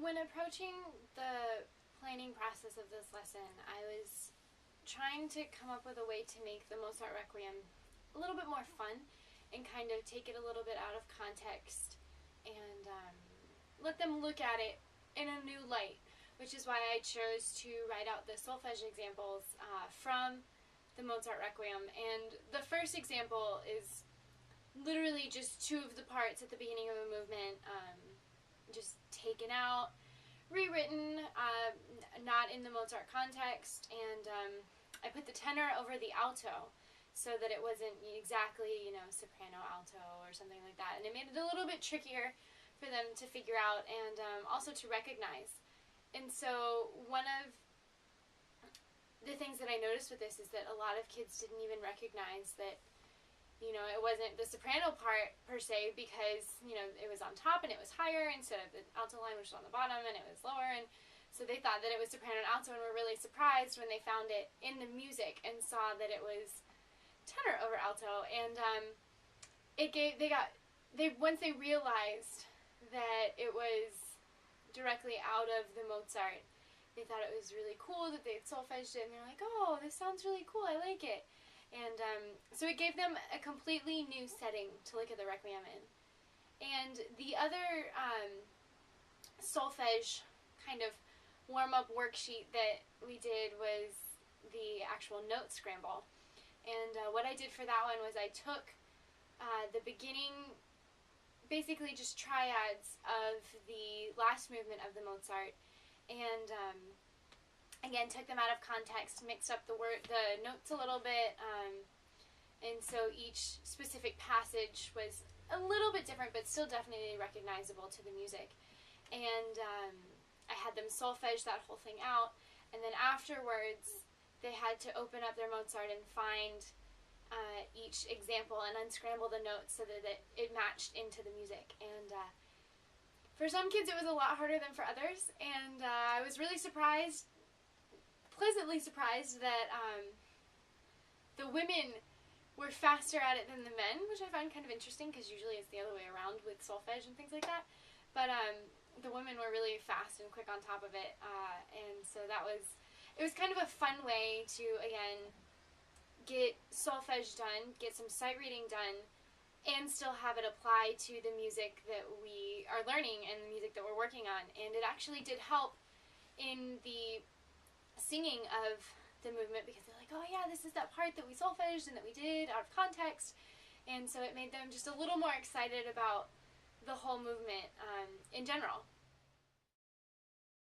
When approaching the planning process of this lesson, I was trying to come up with a way to make the Mozart Requiem a little bit more fun and kind of take it a little bit out of context and let them look at it in a new light, which is why I chose to write out the solfege examples from the Mozart Requiem. And the first example is literally just two of the parts at the beginning of a movement, just taken out, rewritten, not in the Mozart context, and I put the tenor over the alto so that it wasn't exactly, soprano, alto, or something like that. And it made it a little bit trickier for them to figure out and also to recognize. And so one of the things that I noticed with this is that a lot of kids didn't even recognize that, it wasn't the soprano part per se, because, it was on top and it was higher instead of the alto line, which was on the bottom, and it was lower. And so they thought that it was soprano and alto, and were really surprised when they found it in the music and saw that it was tenor over alto. And once they realized that it was directly out of the Mozart, they thought it was really cool that they had solfeged it, and they're like, oh, this sounds really cool, I like it. And so it gave them a completely new setting to look at the Requiem in. And the other solfege kind of warm-up worksheet that we did was the actual note scramble. And what I did for that one was I took the beginning, basically just triads of the last movement of the Mozart, and again, took them out of context, mixed up the notes a little bit, and so each specific passage was a little bit different, but still definitely recognizable to the music. And I had them solfege that whole thing out, and then afterwards, they had to open up their Mozart and find each example and unscramble the notes so that it matched into the music. And for some kids, it was a lot harder than for others, and I was really pleasantly surprised that the women were faster at it than the men, which I found kind of interesting because usually it's the other way around with solfege and things like that. But the women were really fast and quick on top of it, and so it was kind of a fun way to, again, get solfege done, get some sight reading done, and still have it apply to the music that we are learning and the music that we're working on. And it actually did help in the singing of the movement, because they're like, oh yeah, this is that part that we solfeged and that we did out of context. And so it made them just a little more excited about the whole movement in general.